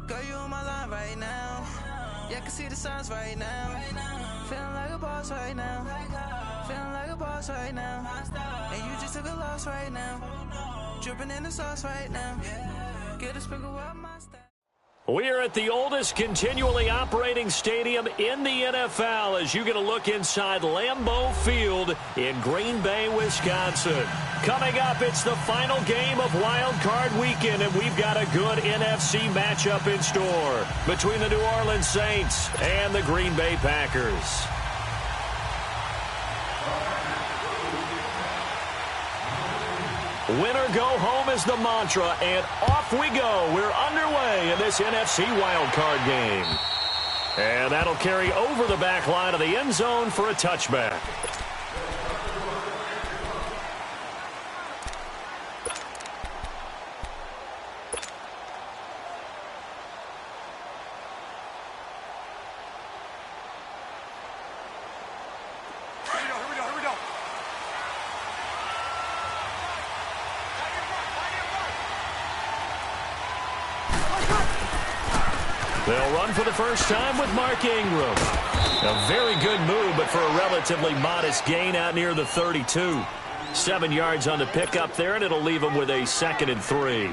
Girl, you on my line right now. Yeah, I can see the signs right now. Feeling like a boss right now. Feeling like a boss right now. And you just took a loss right now. Dripping in the sauce right now. Get a sprinkle up my style. We're at the oldest continually operating stadium in the NFL as you get a look inside Lambeau Field in Green Bay, Wisconsin. Coming up, it's the final game of Wild Card Weekend, and we've got a good NFC matchup in store between the New Orleans Saints and the Green Bay Packers. Winner go home is the mantra, and off we go. We're underway in this NFC wildcard game. And that'll carry over the back line of the end zone for a touchback. They'll run for the first time with Mark Ingram. A very good move, but for a relatively modest gain out near the 32. 7 yards on the pickup there, and it'll leave them with a 2nd and 3.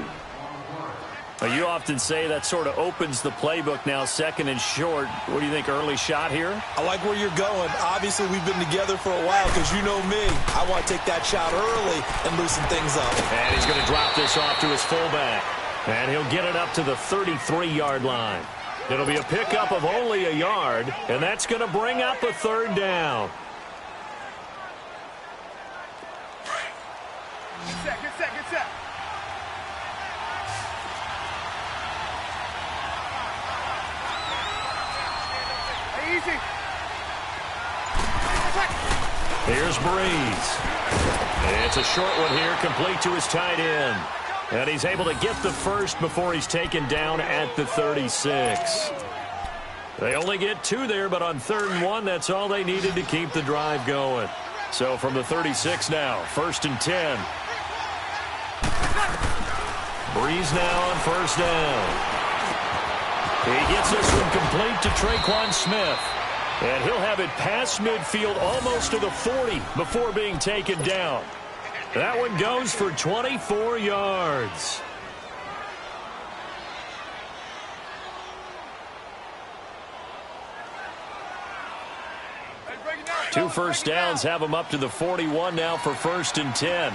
Well, you often say that sort of opens the playbook now, 2nd and short. What do you think, early shot here? I like where you're going. Obviously, we've been together for a while because you know me. I want to take that shot early and loosen things up. And he's going to drop this off to his fullback. And he'll get it up to the 33-yard line. It'll be a pickup of only a yard, and that's going to bring up a 3rd down. Get set. Hey, easy. Here's Breeze. It's a short one here, complete to his tight end. And he's able to get the first before he's taken down at the 36. They only get 2 there, but on 3rd and 1, that's all they needed to keep the drive going. So from the 36 now, 1st and 10. Breeze now on 1st down. He gets this one complete to Traquan Smith. And he'll have it past midfield almost to the 40 before being taken down. That one goes for 24 yards. Two first downs have him up to the 41 now for 1st and 10.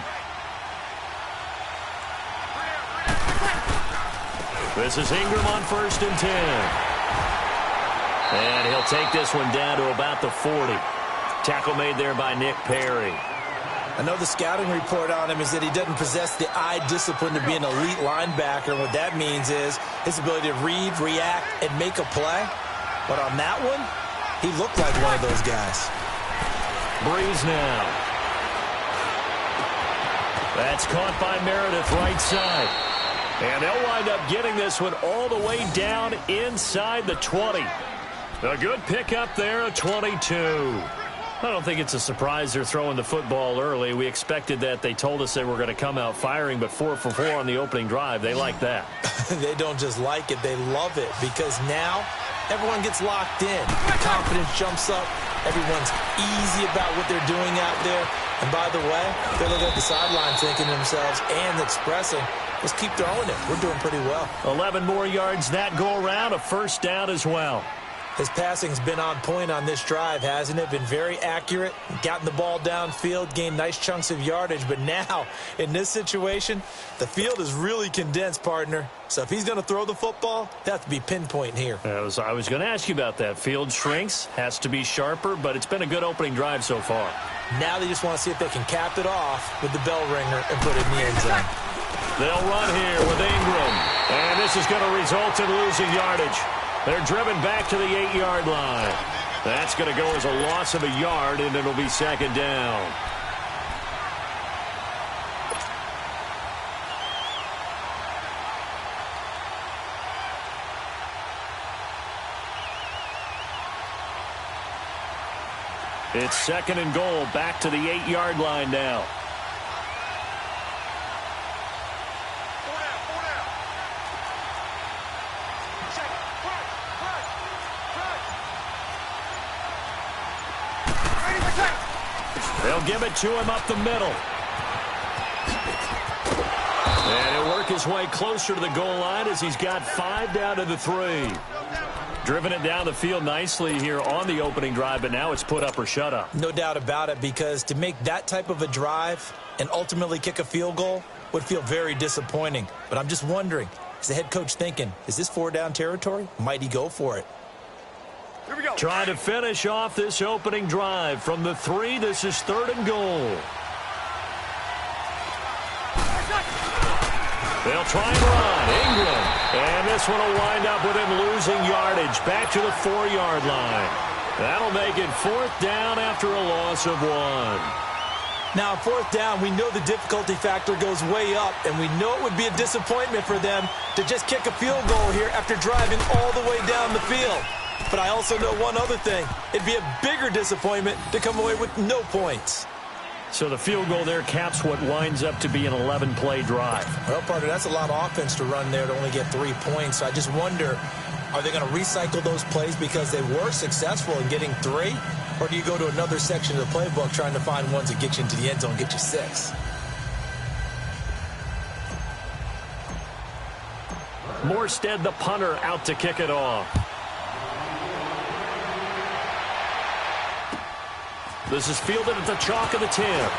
This is Ingram on 1st and 10. And he'll take this one down to about the 40. Tackle made there by Nick Perry. I know the scouting report on him is that he doesn't possess the eye discipline to be an elite linebacker. And what that means is his ability to read, react, and make a play. But on that one, he looked like one of those guys. Breeze now. That's caught by Meredith right side. And they'll wind up getting this one all the way down inside the 20. A good pickup there, a 22. I don't think it's a surprise they're throwing the football early. We expected that. They told us they were going to come out firing, but 4 for 4 on the opening drive. They like that. They don't just like it. They love it because now everyone gets locked in. Confidence jumps up. Everyone's easy about what they're doing out there. And by the way, they're looking at the sideline thinking to themselves and expressing, let's keep throwing it. We're doing pretty well. 11 more yards that go around, a 1st down as well. His passing's been on point on this drive, hasn't it? Been very accurate, gotten the ball downfield, gained nice chunks of yardage. But now, in this situation, the field is really condensed, partner. So if he's going to throw the football, they have to be pinpoint here. I was going to ask you about that. Field shrinks, has to be sharper, but it's been a good opening drive so far. Now they just want to see if they can cap it off with the bell ringer and put it in the end zone. They'll run here with Ingram. And this is going to result in losing yardage. They're driven back to the 8-yard line. That's going to go as a loss of a yard, and it'll be 2nd down. It's 2nd and goal, back to the 8-yard line now. They'll give it to him up the middle. And he'll work his way closer to the goal line as he's got 5 down to the 3. Driven it down the field nicely here on the opening drive, but now it's put up or shut up. No doubt about it, because to make that type of a drive and ultimately kick a field goal would feel very disappointing. But I'm just wondering, is the head coach thinking, is this 4-down territory? Might he go for it? Here we go. Trying to finish off this opening drive from the 3. This is 3rd and goal. They'll try and run. Ingram. And this one will wind up with him losing yardage back to the 4-yard line. That'll make it 4th down after a loss of 1. Now, 4th down, we know the difficulty factor goes way up, and we know it would be a disappointment for them to just kick a field goal here after driving all the way down the field. But I also know one other thing. It'd be a bigger disappointment to come away with no points. So the field goal there caps what winds up to be an 11-play drive. Well, partner, that's a lot of offense to run there to only get 3 points. So I just wonder, are they going to recycle those plays because they were successful in getting 3? Or do you go to another section of the playbook trying to find ones that get you into the end zone and get you 6? Morstead, the punter, out to kick it off. This is fielded at the chalk of the 10.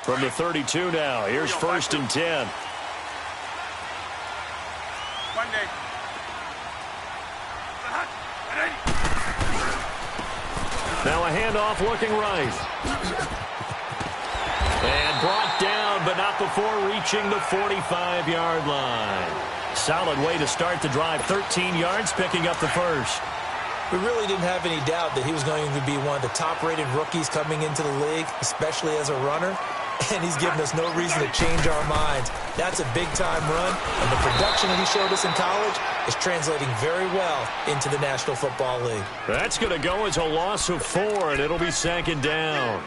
From the 32 now, here's 1st and 10. Monday. Now a handoff looking right. And brought down, but not before reaching the 45-yard line. Solid way to start the drive. 13 yards, picking up the first. We really didn't have any doubt that he was going to be one of the top-rated rookies coming into the league, especially as a runner. And he's given us no reason to change our minds. That's a big-time run, and the production that he showed us in college is translating very well into the National Football League. That's going to go as a loss of 4, and it'll be 2nd down.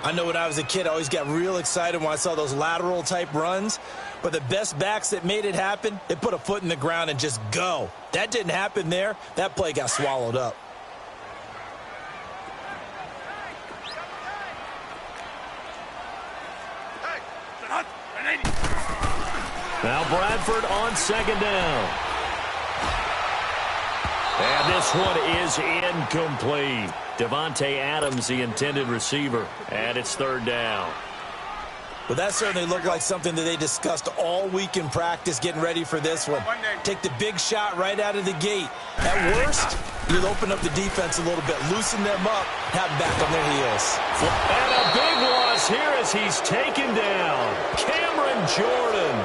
I know when I was a kid, I always got real excited when I saw those lateral-type runs. But the best backs that made it happen, they put a foot in the ground and just go. That didn't happen there. That play got swallowed up. Now Bradford on 2nd down. And this one is incomplete. Devontae Adams, the intended receiver. And it's 3rd down. Well, that certainly looked like something that they discussed all week in practice getting ready for this one. Take the big shot right out of the gate. At worst, you'll open up the defense a little bit, loosen them up, have them back on their heels. And a big loss here as he's taken down. Cameron Jordan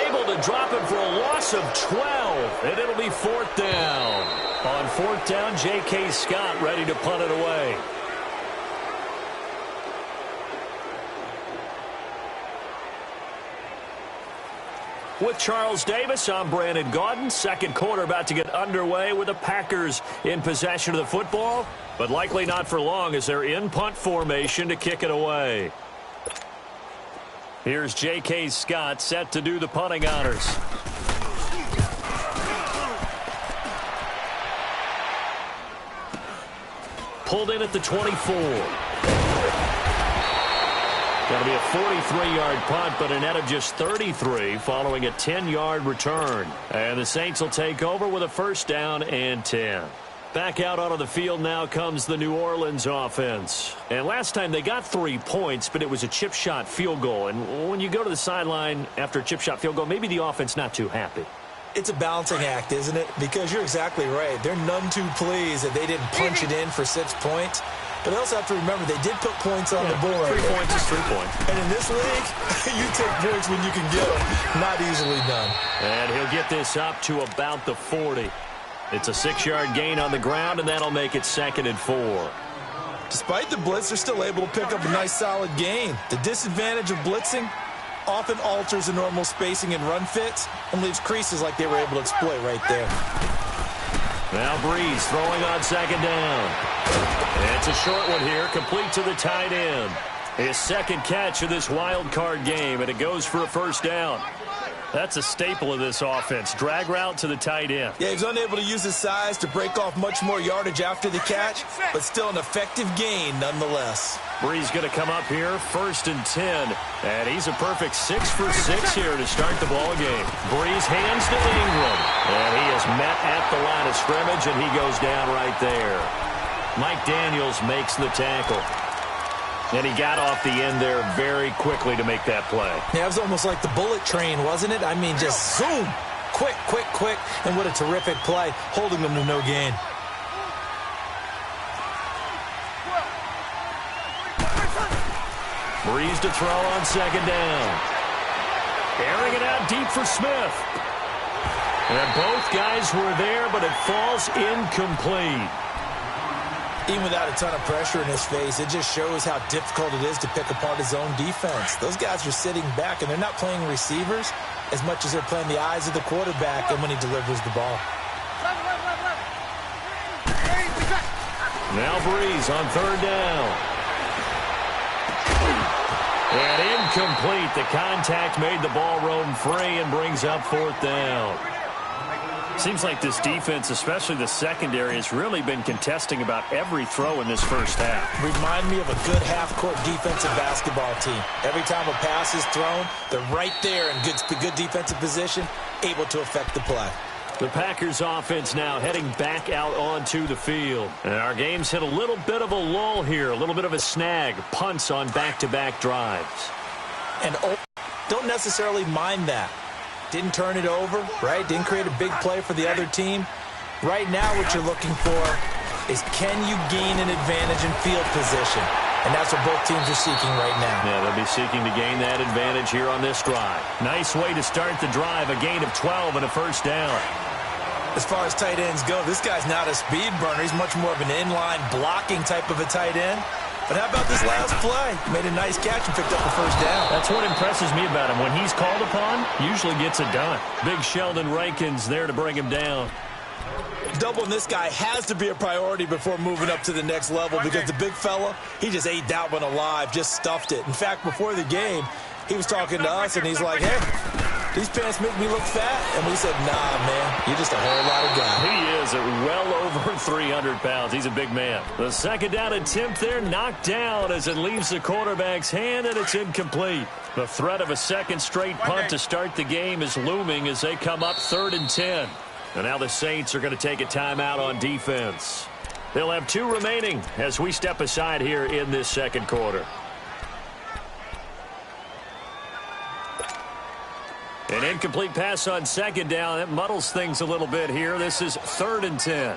able to drop him for a loss of 12, and it'll be 4th down. On 4th down, J.K. Scott ready to punt it away. With Charles Davis, I'm Brandon Gaudin. 2nd quarter about to get underway with the Packers in possession of the football, but likely not for long as they're in punt formation to kick it away. Here's J.K. Scott set to do the punting honors. Pulled in at the 24. That'll be a 43-yard punt, but a net of just 33 following a 10-yard return. And the Saints will take over with a 1st down and 10. Back out onto the field now comes the New Orleans offense. And last time they got 3 points, but it was a chip shot field goal. And when you go to the sideline after a chip shot field goal, maybe the offense not too happy. It's a balancing act, isn't it? Because you're exactly right. They're none too pleased that they didn't punch it in for 6 points. But they also have to remember they did put points on the board. 3 points is 3 points. And in this league, you take points when you can get them. Not easily done. And he'll get this up to about the 40. It's a 6-yard gain on the ground, and that'll make it 2nd and 4. Despite the blitz, they're still able to pick up a nice solid gain. The disadvantage of blitzing often alters the normal spacing and run fits and leaves creases like they were able to exploit right there. Now Breeze throwing on second down. And it's a short one here, complete to the tight end. His second catch of this wild card game, and it goes for a first down. That's a staple of this offense. Drag route to the tight end. Yeah, he's unable to use his size to break off much more yardage after the catch, but still an effective gain nonetheless. Breeze going to come up here, 1st and 10. And he's a perfect 6 for 6 here to start the ball game. Breeze hands to Ingram. And he is met at the line of scrimmage, and he goes down right there. Mike Daniels makes the tackle. And he got off the end there very quickly to make that play. Yeah, it was almost like the bullet train, wasn't it? I mean, just zoom. Quick, quick, quick. And what a terrific play, holding them to no gain. Breeze to throw on second down. Airing it out deep for Smith. And both guys were there, but it falls incomplete. Even without a ton of pressure in his face, it just shows how difficult it is to pick apart his own defense. Those guys are sitting back, and they're not playing receivers as much as they're playing the eyes of the quarterback and when he delivers the ball. Now Breeze on third down. And incomplete. The contact made the ball roam free and brings up fourth down. Seems like this defense, especially the secondary, has really been contesting about every throw in this first half. Remind me of a good half-court defensive basketball team. Every time a pass is thrown, they're right there in good defensive position, able to affect the play. The Packers offense now heading back out onto the field. And our game's hit a little bit of a lull here, a little bit of a snag. Punts on back-to-back drives. And don't necessarily mind that. Didn't turn it over, right? Didn't create a big play for the other team. Right now what you're looking for is, can you gain an advantage in field position? And that's what both teams are seeking right now. Yeah, they'll be seeking to gain that advantage here on this drive. Nice way to start the drive, a gain of 12 and a first down. As far as tight ends go, this guy's not a speed burner. He's much more of an inline blocking type of a tight end. But how about this last play? Made a nice catch and picked up a first down. That's what impresses me about him. When he's called upon, usually gets it done. Big Sheldon Rankins there to bring him down. Doubling this guy has to be a priority before moving up to the next level, because the big fella, he just ate that one alive, just stuffed it. In fact, before the game, he was talking to us, and he's like, hey, these pants make me look fat. And we said, nah, man, you're just a whole lot of guy. He is at well over 300 pounds. He's a big man. The second down attempt there knocked down as it leaves the quarterback's hand, and it's incomplete. The threat of a second straight punt to start the game is looming as they come up 3rd and 10. And now the Saints are going to take a timeout on defense. They'll have 2 remaining as we step aside here in this second quarter. An incomplete pass on second down. That muddles things a little bit here. This is 3rd and 10.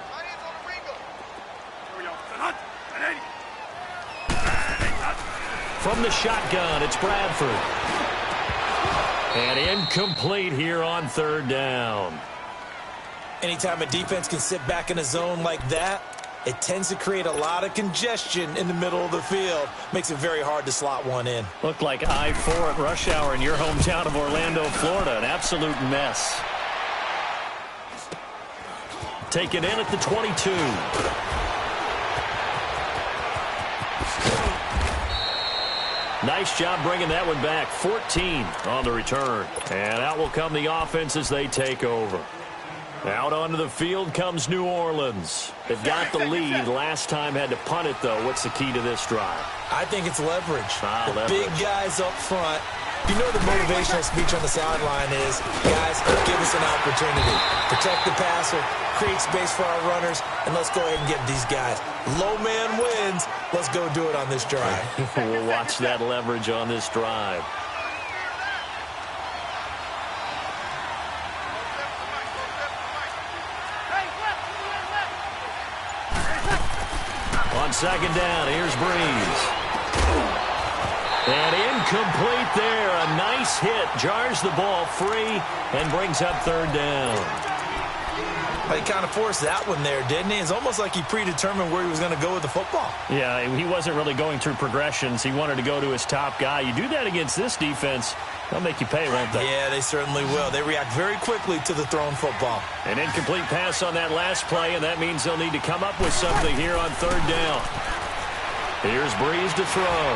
From the shotgun, it's Bradford. And incomplete here on 3rd down. Anytime a defense can sit back in a zone like that, it tends to create a lot of congestion in the middle of the field. Makes it very hard to slot one in. Looked like I-4 at rush hour in your hometown of Orlando, Florida. An absolute mess. Taken in at the 22. Nice job bringing that one back. 14 on the return. And out will come the offense as they take over. Out onto the field comes New Orleans. They've got the lead. Last time had to punt it, though. What's the key to this drive? I think it's leverage. Leverage. Big guys up front. You know the motivational speech on the sideline is, guys, give us an opportunity. Protect the passer, create space for our runners, and let's go ahead and get these guys. Low man wins. Let's go do it on this drive. We'll watch that leverage on this drive. On second down, here's Breeze. And incomplete there. A nice hit. Jars the ball free and brings up 3rd down. He kind of forced that one there, didn't he? It's almost like he predetermined where he was going to go with the football. Yeah, he wasn't really going through progressions. He wanted to go to his top guy. You do that against this defense, they'll make you pay, won't they? Yeah, they certainly will. They react very quickly to the thrown football. An incomplete pass on that last play, and that means they'll need to come up with something here on third down. Here's Breeze to throw.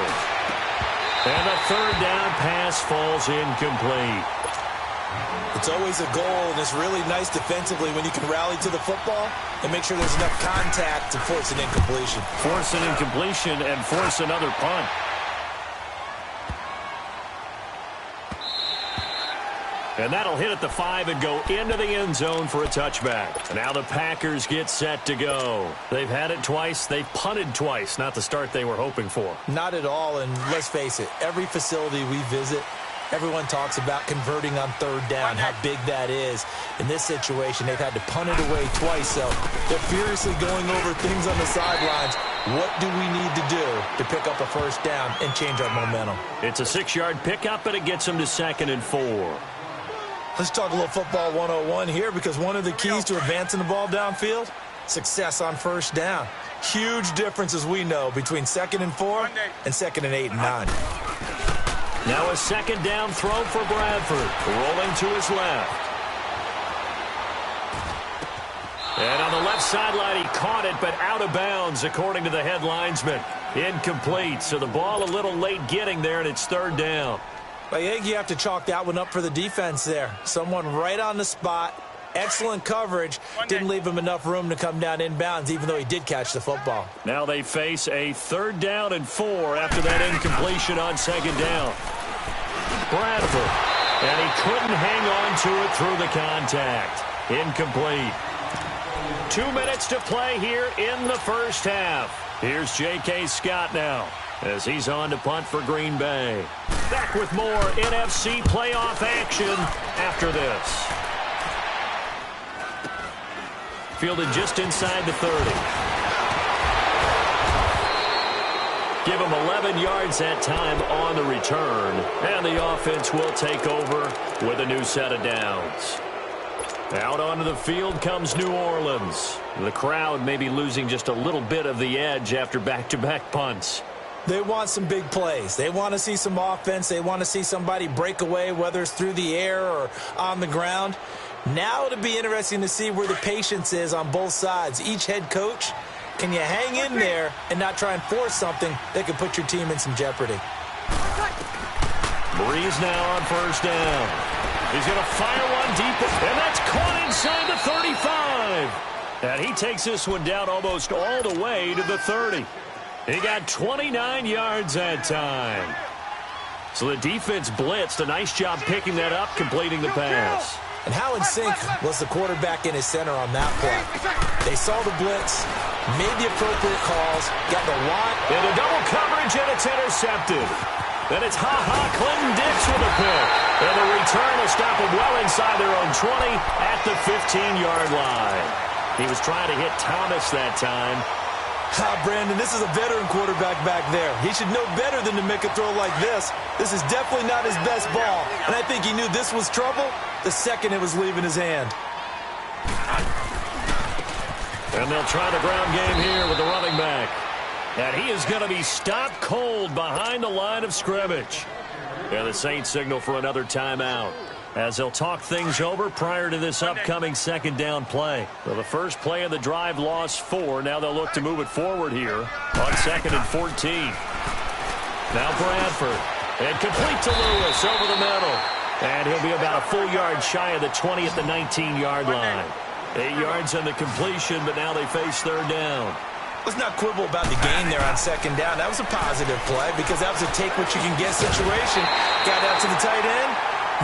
And the third down pass falls incomplete. It's always a goal, and it's really nice defensively when you can rally to the football and make sure there's enough contact to force an incompletion. Force an incompletion and force another punt. And that'll hit at the 5 and go into the end zone for a touchback. And now the Packers get set to go. They've had it twice. They've punted twice. Not the start they were hoping for. Not at all, and let's face it, every facility we visit, everyone talks about converting on third down, how big that is. In this situation, they've had to punt it away twice, so they're furiously going over things on the sidelines. What do we need to do to pick up a first down and change our momentum? It's a 6-yard pickup, and it gets them to 2nd and 4. Let's talk a little football 101 here, because one of the keys to advancing the ball downfield, success on first down. Huge difference, as we know, between 2nd and 4 and 2nd and 8 and 9. Now a second down throw for Bradford, rolling to his left. And on the left sideline, he caught it, but out of bounds, according to the head linesman. Incomplete, so the ball a little late getting there, and it's third down. I think you have to chalk that one up for the defense there. Someone right on the spot, excellent coverage, didn't leave him enough room to come down inbounds, even though he did catch the football. Now they face a 3rd down and 4 after that incompletion on 2nd down. Bradford, and he couldn't hang on to it through the contact. Incomplete. 2 minutes to play here in the first half. Here's J.K. Scott now, as he's on to punt for Green Bay. Back with more NFC playoff action after this. Fielded just inside the 30. Give him 11 yards that time on the return. And the offense will take over with a new set of downs. Out onto the field comes New Orleans. The crowd may be losing just a little bit of the edge after back-to-back punts. They want some big plays. They want to see some offense. They want to see somebody break away, whether it's through the air or on the ground. Now it'll be interesting to see where the patience is on both sides. Each head coach, can you hang in there and not try and force something that could put your team in some jeopardy? Breeze now on first down. He's going to fire one deep, and that's caught inside the 35. And he takes this one down almost all the way to the 30. He got 29 yards that time. So the defense blitzed. A nice job picking that up, completing the pass. And how in sync was the quarterback in his center on that play? They saw the blitz, made the appropriate calls, got the line. Into double coverage, and it's intercepted. Then it's Clinton Dix with a pick. And the return will stop him well inside their own 20 at the 15-yard line. He was trying to hit Thomas that time. Brandon, this is a veteran quarterback back there. He should know better than to make a throw like this. This is definitely not his best ball. And I think he knew this was trouble the second it was leaving his hand. And they'll try the ground game here with the running back. And he is going to be stopped cold behind the line of scrimmage. And the Saints signal for another timeout, as they'll talk things over prior to this upcoming second down play. Well, the first play of the drive lost 4. Now they'll look to move it forward here on 2nd and 14. Now Bradford. And complete to Lewis over the middle. And he'll be about a full yard shy of the 20 at the 19-yard line. 8 yards on the completion, but now they face third down. Let's not quibble about the gain there on second down. That was a positive play because that was a take-what-you-can-get situation. Got out to the tight end.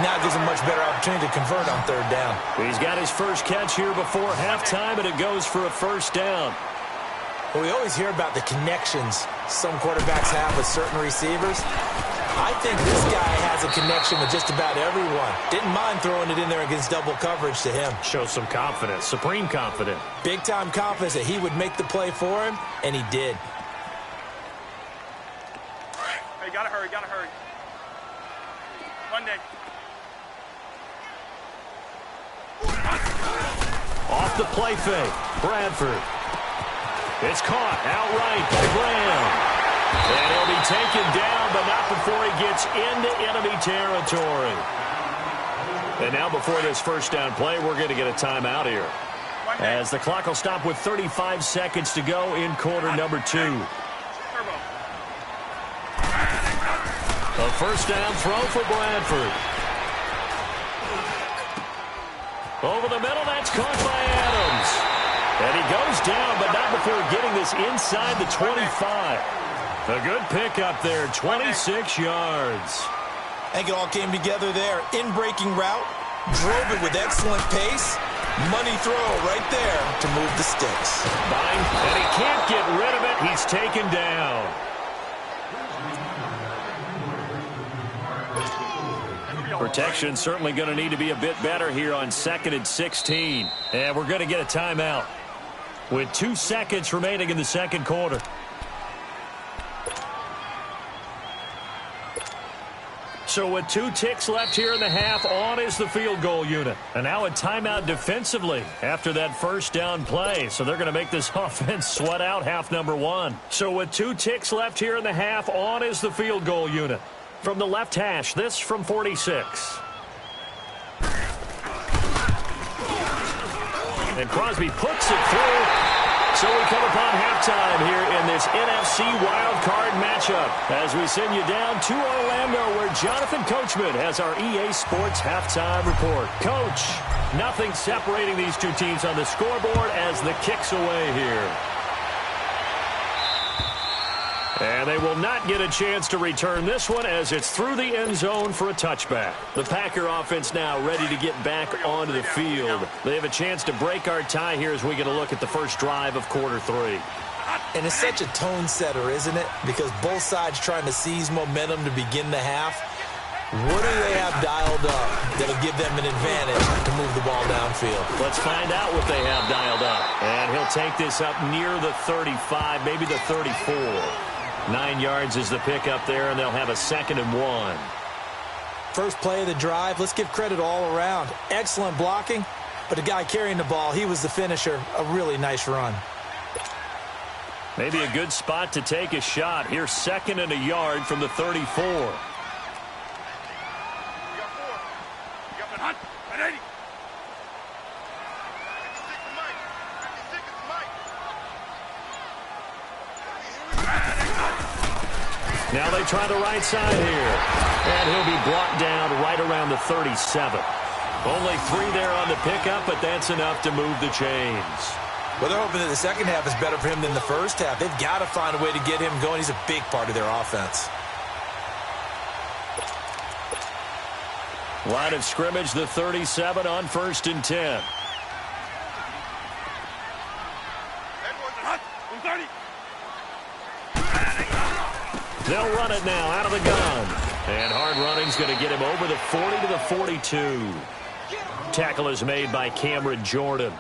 Now it gives him a much better opportunity to convert on third down. He's got his first catch here before halftime, and it goes for a first down. Well, we always hear about the connections some quarterbacks have with certain receivers. I think this guy has a connection with just about everyone. Didn't mind throwing it in there against double coverage to him. Shows some confidence, supreme confidence. Big-time confidence that he would make the play for him, and he did. Hey, gotta hurry, gotta hurry. One day. Off the play fake. Bradford. It's caught outright by Graham. And he'll be taken down, but not before he gets into enemy territory. And now before this first down play, we're going to get a timeout here, as the clock will stop with 35 seconds to go in quarter number 2. A first down throw for Bradford. Over the middle, that's caught by Adams. And he goes down, but not before getting this inside the 25. A good pickup there, 26 yards. I think it all came together there. In-breaking route, drove it with excellent pace. Money throw right there to move the sticks. And he can't get rid of it. He's taken down. Protection certainly going to need to be a bit better here on 2nd and 16. And we're going to get a timeout with 2 seconds remaining in the second quarter. So with 2 ticks left here in the half, on is the field goal unit. And now a timeout defensively after that first down play. So they're going to make this offense sweat out half number 1. So with 2 ticks left here in the half, on is the field goal unit. From the left hash, this from 46. And Crosby puts it through. So we come upon halftime here in this NFC wildcard matchup as we send you down to Orlando, where Jonathan Coachman has our EA Sports halftime report. Coach, nothing separating these two teams on the scoreboard as the kick's away here. And they will not get a chance to return this one as it's through the end zone for a touchback. The Packer offense now ready to get back onto the field. They have a chance to break our tie here as we get a look at the first drive of quarter 3. And it's such a tone setter, isn't it? Because both sides trying to seize momentum to begin the half. What do they have dialed up that'll give them an advantage to move the ball downfield? Let's find out what they have dialed up. And he'll take this up near the 35, maybe the 34. 9 yards is the pickup there, and they'll have a 2nd and 1. First play of the drive, let's give credit all around. Excellent blocking, but the guy carrying the ball, he was the finisher. A really nice run. Maybe a good spot to take a shot. Here's 2nd and a yard from the 34. Now they try the right side here. And he'll be brought down right around the 37. Only 3 there on the pickup, but that's enough to move the chains. Well, they're hoping that the second half is better for him than the first half. They've got to find a way to get him going. He's a big part of their offense. Line of scrimmage, the 37 on 1st and 10. They'll run it now out of the gun. And hard running's going to get him over the 40 to the 42. Tackle is made by Cameron Jordan.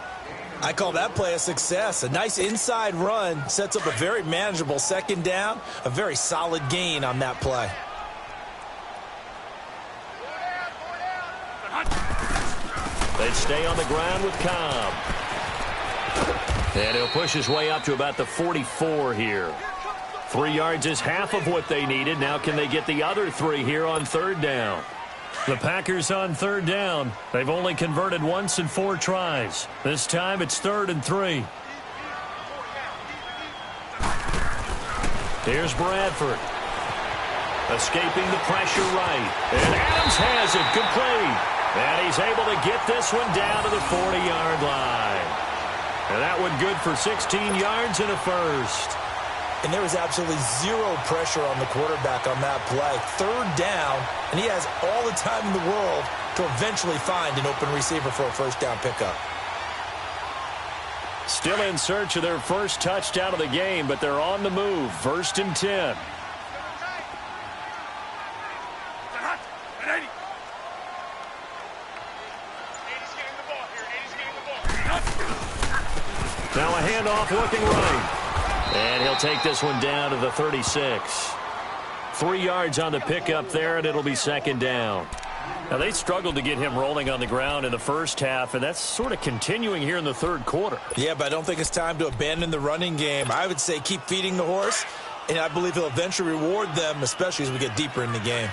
I call that play a success. A nice inside run sets up a very manageable 2nd down. A very solid gain on that play. They stay on the ground with Cobb. And he'll push his way up to about the 44 here. 3 yards is half of what they needed. Now can they get the other 3 here on 3rd down? The Packers on 3rd down. They've only converted once in 4 tries. This time it's 3rd and 3. Here's Bradford. Escaping the pressure right. And Adams has it complete. And he's able to get this one down to the 40-yard line. And that one good for 16 yards and a first. And there was absolutely zero pressure on the quarterback on that play. 3rd down, and he has all the time in the world to eventually find an open receiver for a first down pickup. Still in search of their first touchdown of the game, but they're on the move. 1st and 10. Now a handoff looking right. And he'll take this one down to the 36. 3 yards on the pickup there, and it'll be 2nd down. Now, they struggled to get him rolling on the ground in the first half, and that's sort of continuing here in the third quarter. Yeah, but I don't think it's time to abandon the running game. I would say keep feeding the horse, and I believe he'll eventually reward them, especially as we get deeper in the game.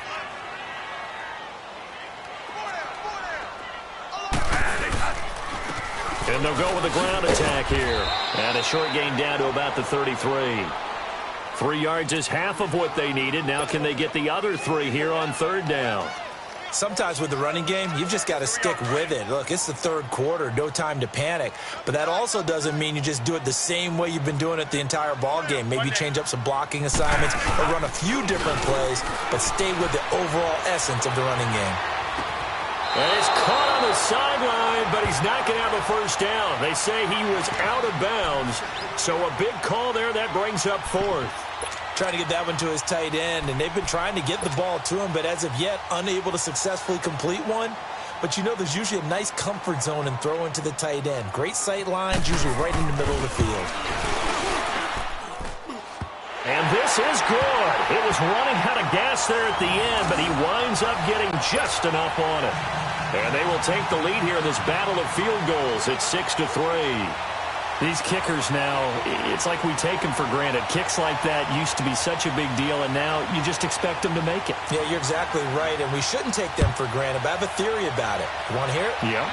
And they'll go with a ground attack here. And a short gain down to about the 33. 3 yards is half of what they needed. Now can they get the other 3 here on third down? Sometimes with the running game, you've just got to stick with it. Look, it's the third quarter, no time to panic. But that also doesn't mean you just do it the same way you've been doing it the entire ball game. Maybe change up some blocking assignments or run a few different plays, but stay with the overall essence of the running game. And he's caught on the sideline, but he's not going to have a first down. They say he was out of bounds, so a big call there. That brings up fourth. Trying to get that one to his tight end, and they've been trying to get the ball to him, but as of yet, unable to successfully complete one. But you know there's usually a nice comfort zone in throwing to the tight end. Great sight lines, usually right in the middle of the field. And this is good. It was running out of gas there at the end, but he winds up getting just enough on it. And they will take the lead here in this battle of field goals at 6-3. These kickers now, it's like we take them for granted. Kicks like that used to be such a big deal, and now you just expect them to make it. Yeah, you're exactly right, and we shouldn't take them for granted, but I have a theory about it. You want to hear it? Yeah.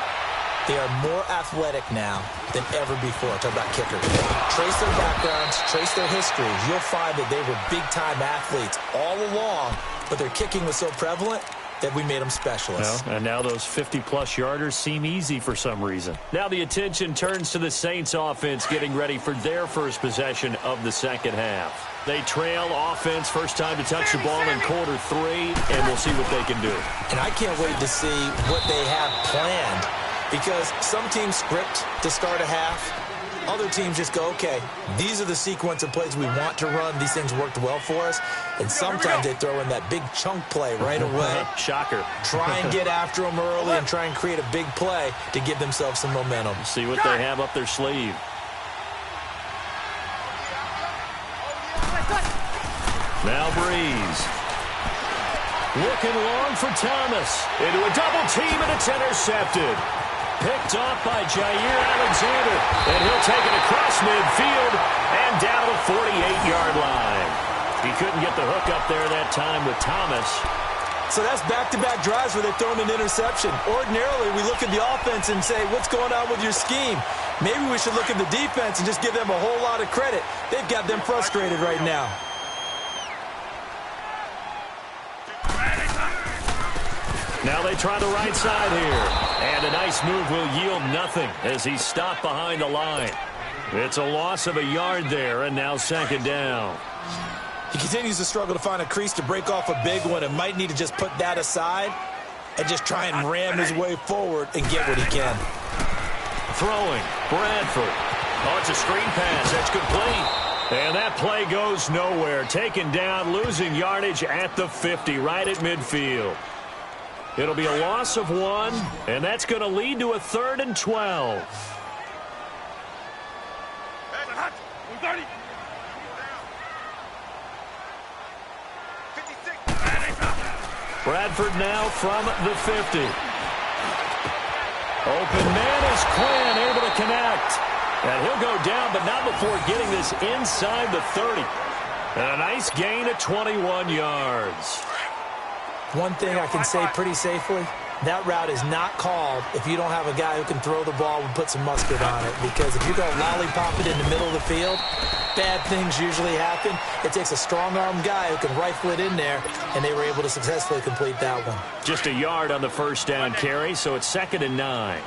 They are more athletic now than ever before. Talk about kickers. Trace their backgrounds, trace their histories. You'll find that they were big-time athletes all along, but their kicking was so prevalent that we made them specialists. Well, and now those 50-plus yarders seem easy for some reason. Now the attention turns to the Saints offense getting ready for their first possession of the second half. They trail offense, first time to touch the ball in quarter 3, and we'll see what they can do. And I can't wait to see what they have planned, because some teams script to start a half. Other teams just go, okay, these are the sequence of plays we want to run. These things worked well for us. And sometimes they throw in that big chunk play right away. Shocker. Try and get after them early and try and create a big play to give themselves some momentum. See what they have up their sleeve. Now Breeze. Looking long for Thomas. Into a double team, and it's intercepted. Picked off by Jair Alexander, and he'll take it across midfield and down the 48-yard line. He couldn't get the hook up there that time with Thomas. So that's back-to-back drives where they're throwing an interception. Ordinarily, we look at the offense and say, what's going on with your scheme? Maybe we should look at the defense and just give them a whole lot of credit. They've got them frustrated right now. Now they try the right side here. And a nice move will yield nothing as he's stopped behind the line. It's a loss of a yard there, and now second down. He continues to struggle to find a crease to break off a big one, and might need to just put that aside and just try and ram his way forward and get what he can. Throwing, Bradford. Oh, it's a screen pass. That's complete. And that play goes nowhere. Taken down, losing yardage at the 50, right at midfield. It'll be a loss of 1, and that's going to lead to a 3rd and 12. Bradford now from the 50. Open man is Quinn, able to connect. And he'll go down, but not before getting this inside the 30. And a nice gain of 21 yards. One thing I can say pretty safely, that route is not called if you don't have a guy who can throw the ball and put some mustard on it. Because if you go lollipop it in the middle of the field, bad things usually happen. It takes a strong-armed guy who can rifle it in there, and they were able to successfully complete that one. Just a yard on the first down carry, so it's 2nd and 9.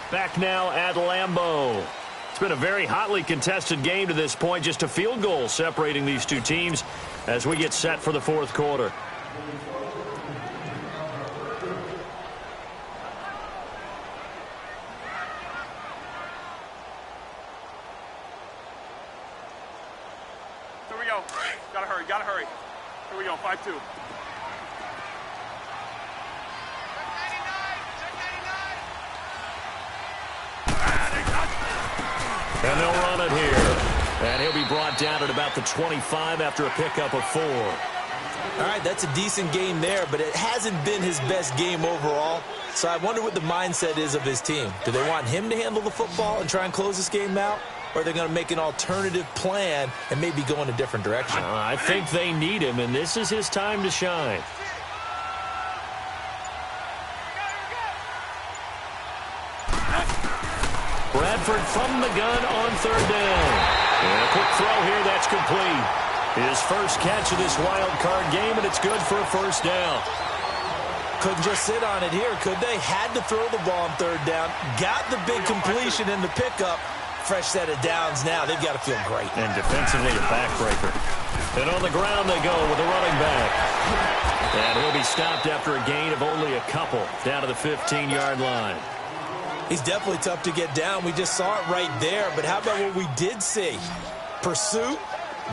Back now at Lambeau. It's been a very hotly contested game to this point. Just a field goal separating these two teams as we get set for the fourth quarter. Here we go. Gotta hurry, gotta hurry. Here we go, 5-2. And they'll run it here. And he'll be brought down at about the 25 after a pickup of 4. All right, that's a decent game there, but it hasn't been his best game overall. So I wonder what the mindset is of his team. Do they want him to handle the football and try and close this game out? Or are they going to make an alternative plan and maybe go in a different direction? I think they need him, and this is his time to shine. Bradford from the gun on 3rd down. And a quick throw here, that's complete. His first catch of this wild card game, and it's good for a 1st down. Couldn't just sit on it here, could they? Had to throw the ball on 3rd down. Got the big completion in the pickup. Fresh set of downs now. They've got to feel great. And defensively a backbreaker. And on the ground they go with a running back. And he'll be stopped after a gain of only a couple down to the 15-yard line. He's definitely tough to get down. We just saw it right there. But how about what we did see? Pursuit,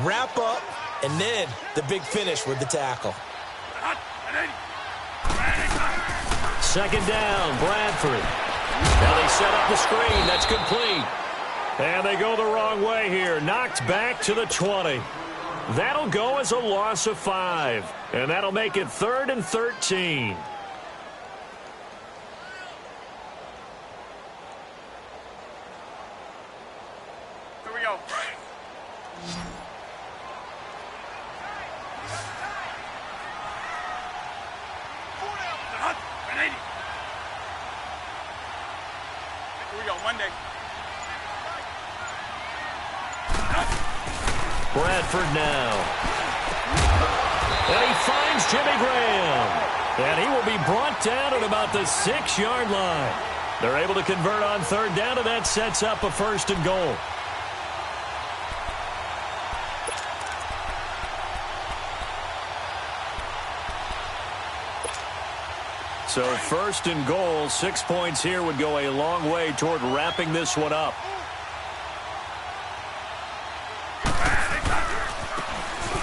wrap up, and then the big finish with the tackle. 2nd down, Bradford. Now they set up the screen. That's complete. And they go the wrong way here. Knocked back to the 20. That'll go as a loss of 5. And that'll make it 3rd and 13. Here we go. Here we go, Monday. Bradford now. And he finds Jimmy Graham. And he will be brought down at about the 6-yard line. They're able to convert on 3rd down, and that sets up a 1st and goal. So 1st and goal, 6 points here would go a long way toward wrapping this one up.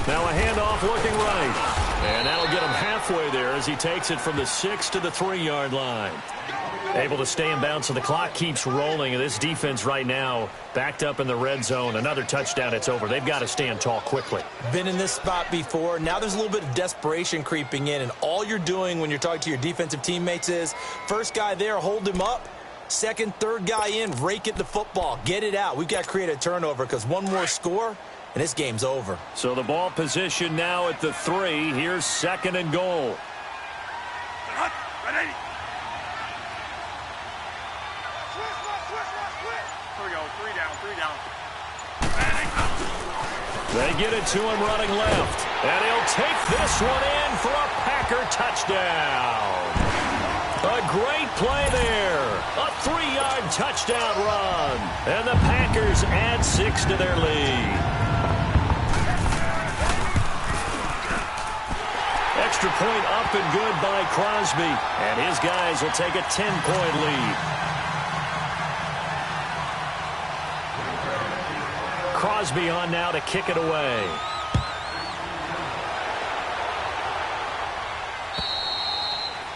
Now a handoff looking right. And that'll get him halfway there as he takes it from the 6 to the 3-yard line. Able to stay in bounds, so the clock keeps rolling. And this defense right now backed up in the red zone. Another touchdown, it's over. They've got to stand tall quickly. Been in this spot before. Now there's a little bit of desperation creeping in. And all you're doing when you're talking to your defensive teammates is, first guy there, hold him up. Second, third guy in, rake at the football. Get it out. We've got to create a turnover because one more score, and this game's over. So the ball position now at the 3. Here's 2nd and goal. Here we go, 3 down, 3 down. They get it to him running left. And he'll take this one in for a Packer touchdown. A great play there. A 3-yard touchdown run. And the Packers add 6 to their lead. Extra point up and good by Crosby. And his guys will take a 10-point lead. Crosby on now to kick it away.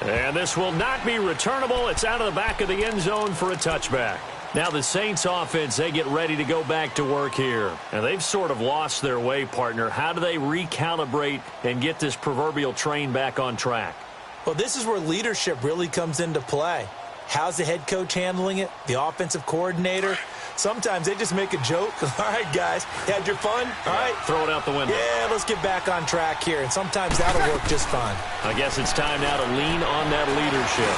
And this will not be returnable. It's out of the back of the end zone for a touchback. Now the Saints offense, they get ready to go back to work here. And they've sort of lost their way, partner. How do they recalibrate and get this proverbial train back on track? Well, this is where leadership really comes into play. How's the head coach handling it? The offensive coordinator? Sometimes they just make a joke. All right, guys, had your fun? All right. Throw it out the window. Yeah, let's get back on track here. And sometimes that'll work just fine. I guess it's time now to lean on that leadership.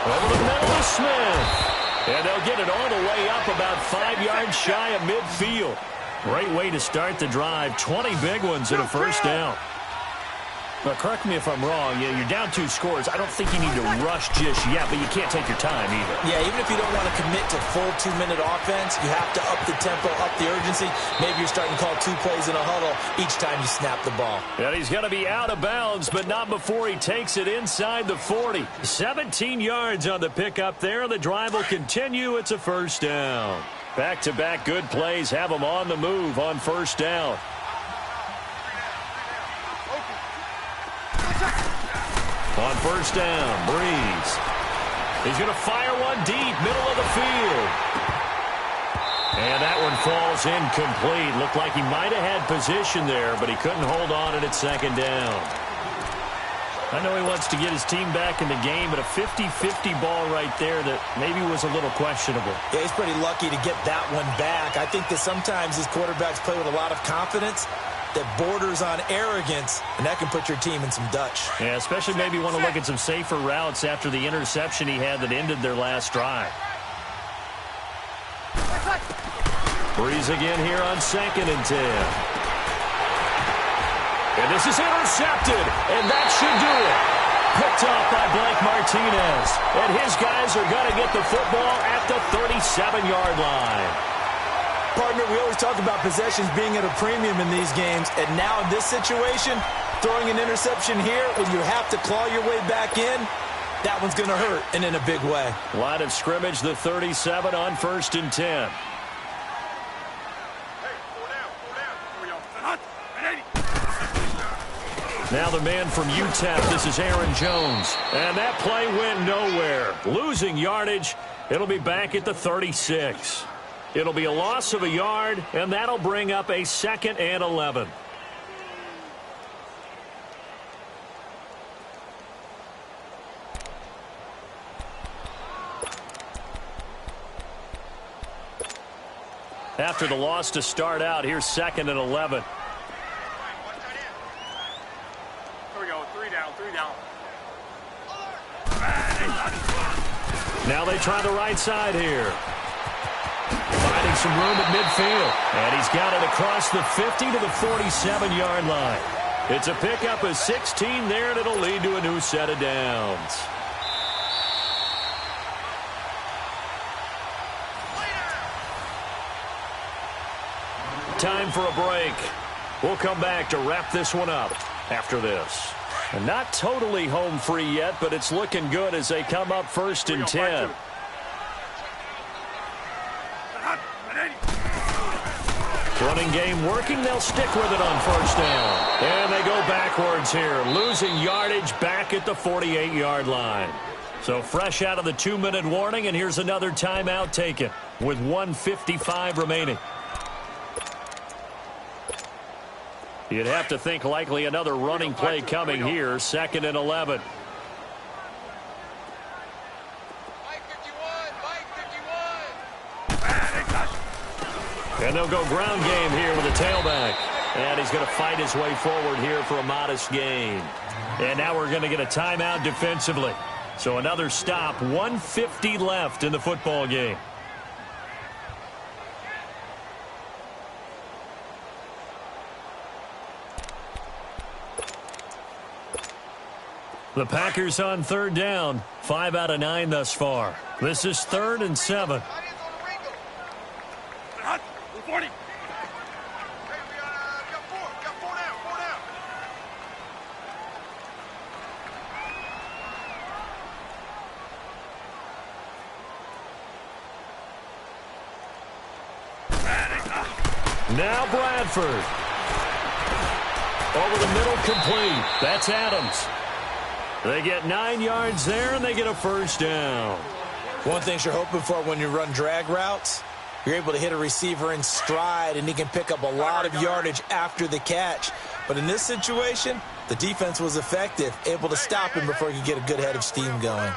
Over the middle of Smith. And they'll get it all the way up about 5 yards shy of midfield. Great way to start the drive. 20 big ones and a 1st down. But correct me if I'm wrong. You're down 2 scores. I don't think you need to rush just yet, but you can't take your time either. Yeah, even if you don't want to commit to full 2-minute offense, you have to up the tempo, up the urgency. Maybe you're starting to call 2 plays in a huddle each time you snap the ball. And he's going to be out of bounds, but not before he takes it inside the 40. 17 yards on the pickup there. The drive will continue. It's a 1st down. Back-to-back good plays have him on the move on 1st down. On 1st down, Breeze. He's going to fire one deep, middle of the field. And that one falls incomplete. Looked like he might have had position there, but he couldn't hold on at second down. I know he wants to get his team back in the game, but a 50-50 ball right there that maybe was a little questionable. Yeah, he's pretty lucky to get that one back. I think that sometimes these quarterbacks play with a lot of confidence that borders on arrogance, and that can put your team in some Dutch. Yeah, especially maybe want to look at some safer routes after the interception he had that ended their last drive. Breeze again here on 2nd and 10. And this is intercepted, and that should do it. Picked off by Blake Martinez. And his guys are going to get the football at the 37-yard line. Partner, we always talk about possessions being at a premium in these games, and now in this situation, throwing an interception here when you have to claw your way back in, that one's going to hurt, and in a big way. Line of scrimmage, the 37 on 1st and 10. Now the man from UTEP, this is Aaron Jones. And that play went nowhere. Losing yardage, it'll be back at the 36. It'll be a loss of a yard, and that'll bring up a 2nd and 11. After the loss to start out, here's 2nd and 11. Now they try the right side here. Finding some room at midfield. And he's got it across the 50 to the 47-yard line. It's a pickup of 16 there, and it'll lead to a new set of downs. Time for a break. We'll come back to wrap this one up after this. And not totally home free yet, but it's looking good as they come up 1st and 10. Running game working. They'll stick with it on 1st down. And they go backwards here, losing yardage back at the 48-yard line. So fresh out of the 2-minute warning, and here's another timeout taken with 1:55 remaining. You'd have to think likely another running play coming here. 2nd and 11. And they'll go ground game here with a tailback. And he's going to fight his way forward here for a modest gain. And now we're going to get a timeout defensively. So another stop. 1:50 left in the football game. The Packers on 3rd down. 5 out of 9 thus far. This is 3rd and 7. Now Bradford. Over the middle, complete. That's Adams. They get 9 yards there, and they get a 1st down. One thing you're hoping for when you run drag routes, you're able to hit a receiver in stride, and he can pick up a lot of yardage after the catch. But in this situation, the defense was effective, able to stop him before he could get a good head of steam going.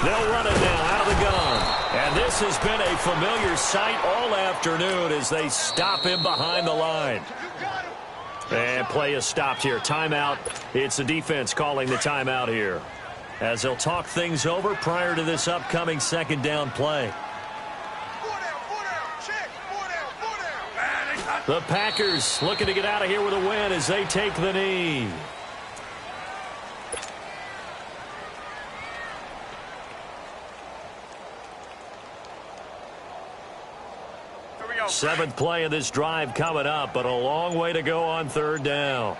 They'll run it now out of the gun. And this has been a familiar sight all afternoon as they stop him behind the line. And play is stopped here. Timeout. It's the defense calling the timeout here, as they'll talk things over prior to this upcoming 2nd down play. The Packers looking to get out of here with a win as they take the knee. Seventh play of this drive coming up, but a long way to go on 3rd down.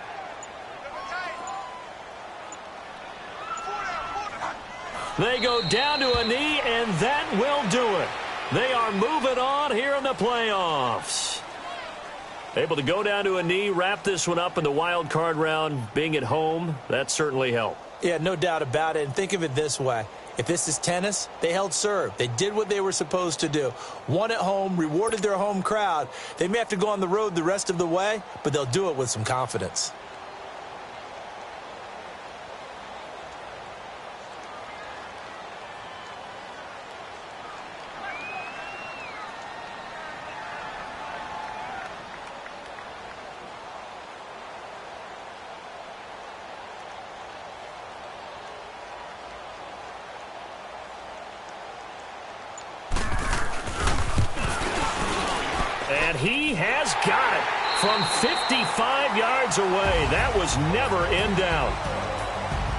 They go down to a knee, and that will do it. They are moving on here in the playoffs. Able to go down to a knee, wrap this one up in the wild card round. Being at home, that certainly helped. Yeah, no doubt about it. And think of it this way. If this is tennis, they held serve. They did what they were supposed to do. Won at home, rewarded their home crowd. They may have to go on the road the rest of the way, but they'll do it with some confidence. And he has got it from 55 yards away. That was never in doubt.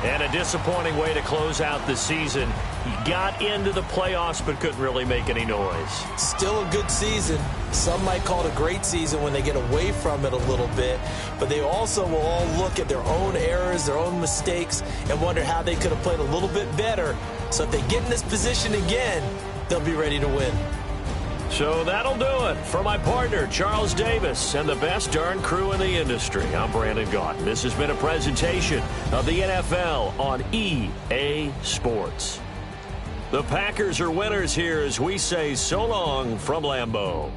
And a disappointing way to close out the season. He got into the playoffs but couldn't really make any noise. Still a good season. Some might call it a great season when they get away from it a little bit. But they also will all look at their own errors, their own mistakes, and wonder how they could have played a little bit better. So if they get in this position again, they'll be ready to win. So that'll do it. For my partner, Charles Davis, and the best darn crew in the industry, I'm Brandon Gaudin. This has been a presentation of the NFL on EA Sports. The Packers are winners here as we say so long from Lambeau.